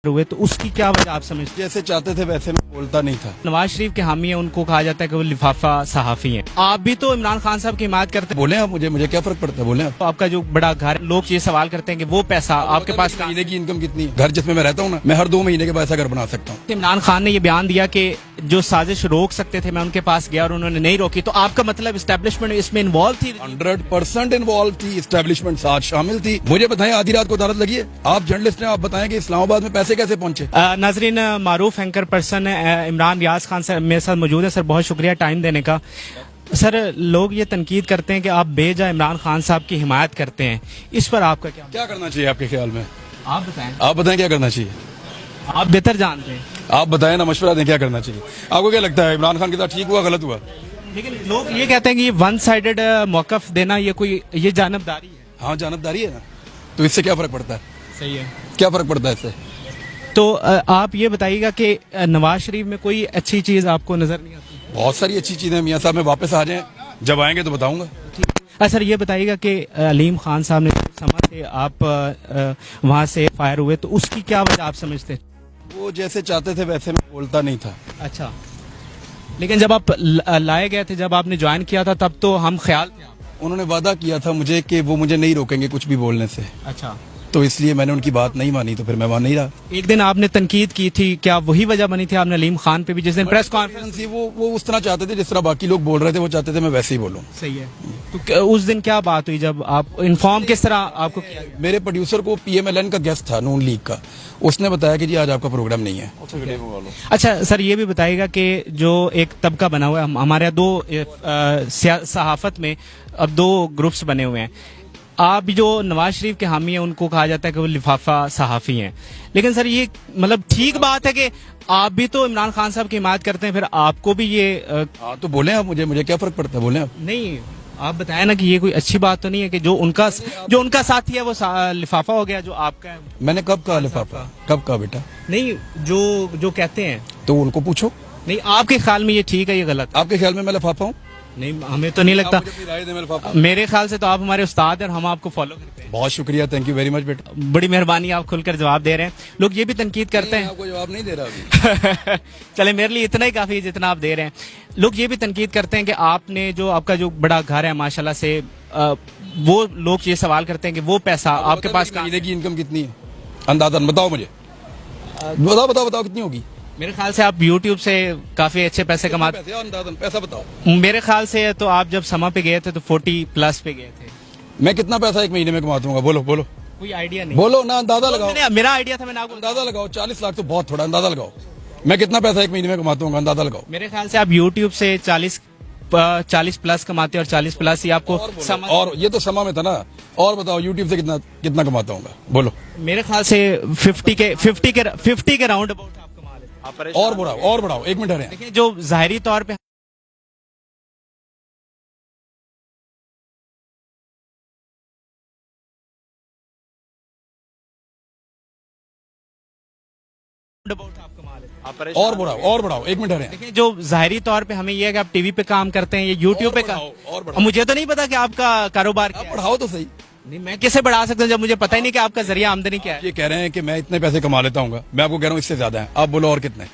हुए तो उसकी क्या वजह आप समझते हैं? जैसे चाहते थे वैसे मैं बोलता नहीं था। नवाज शरीफ के हामी हैं, उनको कहा जाता है कि वो लिफाफा सहाफी हैं। आप भी तो इमरान खान साहब की हिमायत करते हैं। बोले आप मुझे क्या फर्क पड़ता है, बोले आप। तो आपका जो बड़ा घर है, लोग ये सवाल करते हैं कि वो पैसा आपके पास कहाँ महीने की इनकम कितनी है? घर जिसमें मैं रहता हूँ ना, मैं हर 2 महीने के बाद ऐसा घर बना सकता हूँ। से? इमरान खान ने ये बयान दिया कि जो साजिश रोक सकते थे मैं उनके पास गया और उन्होंने नहीं रोकी, तो आपका मतलब इस्टेब्लिशमेंट इसमें इन्वॉल्व थी? 100% इन्वॉल्व थी, इस्टेब्लिशमेंट साथ शामिल थी। मुझे बताएं आधी रात को अदालत लगी है? आप जर्नलिस्ट हैं, आप बताएं कि इस्लामाबाद में पैसे कैसे पहुंचे? नाजरीन, मारूफ anchor person Imran Riaz Khan sir मेरे साथ मौजूद है। सर बहुत शुक्रिया टाइम देने का। सर लोग ये तनकीद करते हैं कि आप बेजा इमरान खान साहब की हिमायत करते हैं, इस पर आपका क्या करना चाहिए आपके ख्याल में? आप बताएं क्या करना चाहिए? आप बेहतर जानते हैं। आप बताएं ना, मशवरा दें क्या करना चाहिए। आपको क्या लगता है इमरान खान के साथ ठीक हुआ, गलत हुआ? लेकिन लोग ये कहते हैं कि ये वन साइडेड मौकफ देना ये जानबदारी है। हाँ, जानबदारी है ना, तो इससे क्या फर्क पड़ता है? सही है। क्या फर्क पड़ता है इससे? तो आप ये बताइएगा कि नवाज शरीफ में कोई अच्छी चीज आपको नजर नहीं आती? बहुत सारी अच्छी चीजें। मियाँ साहब में वापस आ जाएं, जब आएंगे तो बताऊंगा। सर ये बताइएगा कि अलीम खान साहब ने समा से आप वहाँ से फायर हुए, तो उसकी क्या वजह आप समझते हैं? वो जैसे चाहते थे वैसे मैं बोलता नहीं था। अच्छा, लेकिन जब आप लाए गए थे, जब आपने ज्वाइन किया था, तब तो हम ख्याल थे। उन्होंने वादा किया था मुझे कि वो मुझे नहीं रोकेंगे कुछ भी बोलने से, अच्छा, तो इसलिए मैंने उनकी बात नहीं मानी, तो फिर मैं मान नहीं रहा। एक दिन आपने तनकीद की थी, क्या वही वजह बनी थी आपने अलीम खान पे भी, जिस दिन प्रेस कॉन्फ्रेंस थी? वो उस तरह चाहते थे जिस तरह बाकी लोग बोल रहे थे, वो चाहते थे मैं वैसे ही बोलूं। सही है। तो उस दिन क्या बात हुई जब आप इन्फॉर्म किस तरह आपको किया? मेरे प्रोड्यूसर को PMLN का गेस्ट था, नून लीग का, उसने बताया कि जी आज आपका प्रोग्राम नहीं है। अच्छा सर, ये भी बताइएगा कि जो एक तबका बना हुआ है, हमारे यहाँ दो सहाफत में अब 2 ग्रुप्स बने हुए हैं। आप जो नवाज शरीफ के हामी हैं, उनको कहा जाता है कि वो लिफाफा सहाफी हैं। लेकिन सर ये मतलब ठीक बात है कि आप भी तो इमरान खान साहब की हिमायत करते हैं, फिर आपको भी ये हाँ, तो बोले आप मुझे क्या फर्क पड़ता है, बोले आप। नहीं, आप बताया ना कि ये कोई अच्छी बात तो नहीं है कि जो उनका साथी है वो लिफाफा हो गया, जो आपका है। मैंने कब कहा लिफाफा? कब कहा बेटा? नहीं, जो कहते हैं तो उनको पूछो। नहीं, आपके ख्याल में ये ठीक है, ये गलत? आपके ख्याल में मैं लिफाफा हूँ? नहीं, हमें तो नहीं लगता। मेरे ख्याल से तो आप हमारे उस्ताद हैं और हम आपको फॉलो करते हैं। बहुत शुक्रिया, थैंक यू वेरी मच बेटा। बड़ी मेहरबानी, आप खुलकर जवाब दे रहे हैं। लोग ये भी तनकीद करते हैं। आपको जवाब नहीं दे रहा अभी। चले, मेरे लिए इतना ही काफी है जितना आप दे रहे हैं। लोग ये भी तनकीद करते हैं कि आपने जो आपका जो बड़ा घर है माशाल्लाह से, वो लोग ये सवाल करते हैं कि वो पैसा आपके पास महीने की इनकम कितनी है? अंदाजन बताओ मुझे। बताओ कितनी होगी? मेरे ख्याल से आप YouTube से काफी अच्छे पैसे कमाते हैं। अंदाजन पैसा बताओ। मेरे ख्याल से तो आप जब समा पे गए थे तो 40+ पे गए थे। मैं कितना पैसा एक महीने में कमा दूंगा? बोलो। कोई आइडिया नहीं? बोलो ना, अंदाजा लगाओ। मेरा आइडिया था, मैंने आपको अंदाजा लगाओ। 40 लाख तो बहुत थोड़ा, अंदाजा लगाओ। मैं कितना पैसा एक महीने में कमाता हूँ, अंदाजा लगाओ। मेरे ख्याल से आप YouTube से 40+ कमाते हैं, और 40+ ही आपको और ये तो समा में था ना। और बताओ YouTube से कितना कमाता हूँ? बोलो। मेरे ख्याल से 50 के राउंड अबाउट आप कमा लेते हैं। और बढ़ाओ 1 मिनट है। देखिए, जो जाहिरी तौर पे और बढ़ाओ 1 मिनट है। देखिए, जो जाहिरी तौर पे हमें ये है कि आप टीवी पे काम करते हैं, ये YouTube पे काम। मुझे तो नहीं पता कि आपका कारोबार क्या है। बढ़ाओ तो सही। नहीं, मैं कैसे बढ़ा सकता हूँ जब मुझे पता ही नहीं कि आपका जरिया आमदनी क्या है? ये कह रहे हैं कि मैं इतने पैसे कमा लेता हूँ, मैं आपको कह रहा हूँ इससे ज्यादा है। आप बोलो और कितने?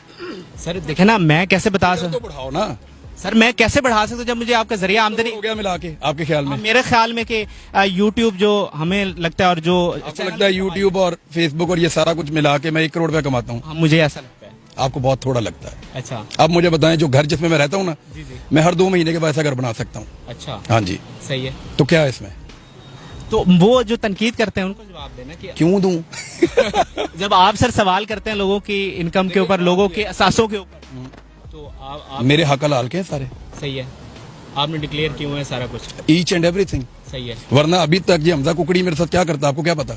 सर देखे ना, मैं कैसे बता सकता? तो बढ़ाओ ना सर, मैं कैसे बढ़ा सकता हूँ जब मुझे आपका जरिया आमदनी हो गया मिला के? आपके ख्याल में? मेरे ख्याल में कि YouTube जो हमें लगता है, और जो आपको लगता है YouTube और Facebook और ये सारा कुछ मिला के मैं 1 करोड़ रुपया कमाता हूँ? मुझे ऐसा लगता है। आपको बहुत थोड़ा लगता है। अच्छा, अब मुझे बताएं, जो घर जिसमें मैं रहता हूँ ना, मैं हर 2 महीने के बाद ऐसा घर बना सकता हूँ। अच्छा, हाँ जी, सही है। तो क्या है इसमें? तो वो जो तनकीद करते हैं उनको जवाब देना कि क्यों दूं? जब आप सर सवाल करते हैं लोगों की इनकम के ऊपर, लोगों के असासों के ऊपर, तो आप मेरे हक हलाल के हैं सारे। सही है, आपने डिक्लेयर किए हुए हैं सारा कुछ। Each and everything. सही है। वरना अभी तक ये हमजा कुकड़ी मेरे साथ क्या करता, आपको क्या पता?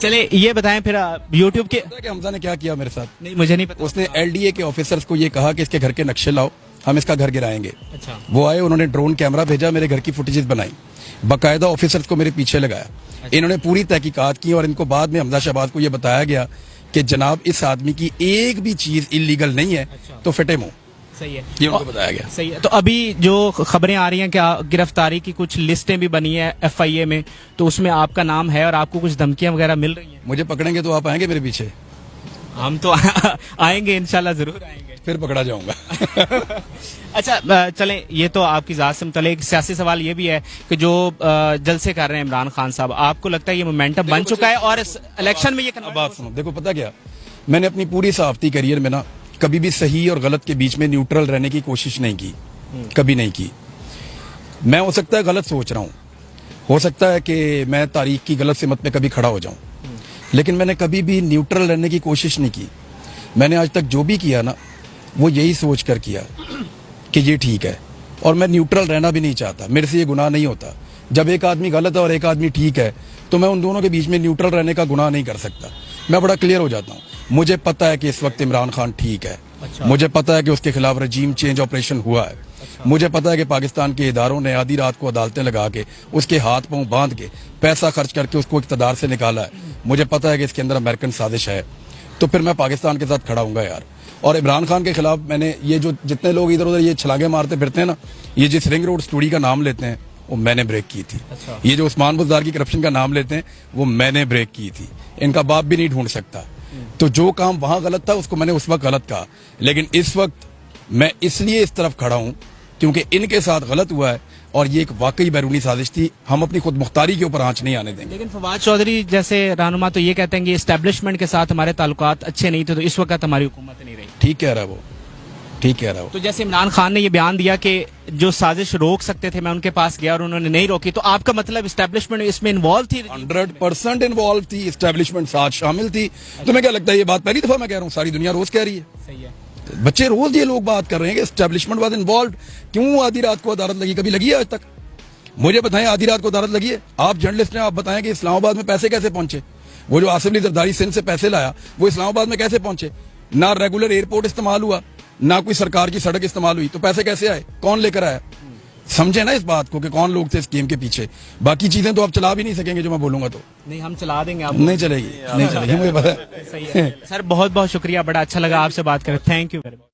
चले, ये बताएं फिर YouTube के कि हमजा ने क्या किया मेरे साथ? नहीं, मुझे नहीं पता। उसने LDA के ऑफिसर्स को ये कहा कि इसके घर के नक्शे लाओ, हम इसका घर गिराएंगे। अच्छा, वो आए, उन्होंने ड्रोन कैमरा भेजा, मेरे घर की फुटेजेस बनाई, बाकायदा ऑफिसर्स को मेरे पीछे लगाया। अच्छा। इन्होंने पूरी तहकीकात की और इनको बाद में हमजा शहबाज को ये बताया गया कि जनाब इस आदमी की एक भी चीज इलीगल नहीं है। अच्छा। तो फिटे मुंह। सही है, ये उनको बताया गया। सही है। तो अभी जो खबरें आ रही हैं क्या गिरफ्तारी की कुछ लिस्टें भी बनी है FIA में, तो उसमें आपका नाम है और आपको कुछ धमकियां वगैरह मिल रही हैं? मुझे पकड़ेंगे तो आप आएंगे मेरे पीछे? हम तो आएंगे इंशाल्लाह, जरूर आएंगे। फिर पकड़ा जाऊंगा। अच्छा चलें, ये तो आपकी ज़ात से मुतल्लिक। एक सियासी सवाल ये भी है कि जो जलसे कर रहे हैं इमरान खान साहब, आपको लगता है ये मोमेंटम बन चुका है और इस इलेक्शन में ये अब बात सुनो, देखो पता क्या, मैंने अपनी पूरी सहाफती करियर में ना कभी भी सही और गलत के बीच में न्यूट्रल रहने की कोशिश नहीं की, कभी नहीं की। मैं हो सकता है गलत सोच रहा हूँ, हो सकता है कि मैं तारीख की गलत सिमत में कभी खड़ा हो जाऊं, लेकिन मैंने कभी भी न्यूट्रल रहने की कोशिश नहीं की। मैंने आज तक जो भी किया ना वो यही सोच कर किया कि ये ठीक है, और मैं न्यूट्रल रहना भी नहीं चाहता। मेरे से ये गुनाह नहीं होता। जब एक आदमी गलत है और एक आदमी ठीक है तो मैं उन दोनों के बीच में न्यूट्रल रहने का गुनाह नहीं कर सकता। मैं बड़ा क्लियर हो जाता हूँ। मुझे पता है कि इस वक्त इमरान खान ठीक है। मुझे पता है कि उसके खिलाफ रजीम चेंज ऑपरेशन हुआ है। मुझे पता है कि पाकिस्तान के इदारों ने आधी रात को अदालतें लगा के उसके हाथ पांव बांध के पैसा खर्च करके उसको इक़्तिदार से निकाला है। मुझे पता है कि इसके अंदर अमेरिकन साजिश है। तो फिर मैं पाकिस्तान के साथ खड़ा हूंगा यार। और इमरान खान के खिलाफ मैंने ये जो जितने लोग इधर उधर ये छलांगे मारते फिरते हैं ना, ये जिस रिंग रोड स्टोरी का नाम लेते हैं वो मैंने ब्रेक की थी। ये जो उस्मान बुज़दार की करप्शन का नाम लेते हैं वो मैंने ब्रेक की थी। इनका बाप भी नहीं ढूंढ सकता। तो जो काम वहां गलत था उसको मैंने उस वक्त गलत कहा, लेकिन इस वक्त मैं इसलिए इस तरफ खड़ा हूं क्योंकि इनके साथ गलत हुआ है और ये एक वाकई बैरूनी साजिश थी। हम अपनी खुद मुख्तारी के ऊपर आंच नहीं आने देंगे। लेकिन फवाद चौधरी जैसे रहनुमा तो ये कहते हैं कि एस्टेब्लिशमेंट के साथ हमारे ताल्लुकात अच्छे नहीं थे, तो इस वक्त हमारी हुकूमत नहीं रही। ठीक कह रहा है वो, ठीक कह रहा है वो। तो जैसे इमरान खान ने ये बयान दिया कि जो साजिश रोक सकते थे मैं उनके पास गया और उन्होंने नहीं रोकी, तो आपका मतलब एस्टेब्लिशमेंट इसमें इन्वॉल्व थी? 100% इन्वॉल्व थी, एस्टेब्लिशमेंट साथ शामिल थी। तुम्हें क्या लगता है ये बात पहली दफा मैं कह रहा हूँ? सारी दुनिया रोज कह रही है। सही है। बच्चे रोज ये लोग बात कर रहे हैं कि एस्टेब्लिशमेंट वाज इन्वॉल्व। क्यों आधी रात को अदालत लगी? कभी लगी है आज तक? मुझे बताएं, आधी रात को अदालत लगी है? आप जर्नलिस्ट हैं, आप बताएं कि इस्लामाबाद में पैसे कैसे पहुंचे? वो जो आसिफ अली जरदारी सिंध से पैसे लाया वो इस्लामाबाद में कैसे पहुंचे? ना रेगुलर एयरपोर्ट इस्तेमाल हुआ, ना कोई सरकार की सड़क इस्तेमाल हुई, तो पैसे कैसे आए? कौन लेकर आया? समझे ना इस बात को कि कौन लोग थे इस गेम के पीछे। बाकी चीजें तो आप चला भी नहीं सकेंगे जो मैं बोलूंगा तो। नहीं, हम चला देंगे। आप नहीं चलेगी, नहीं चलेगी, मुझे पता है। सही है सर, बहुत बहुत शुक्रिया, बड़ा अच्छा लगा आपसे बात करें। Thank you very much.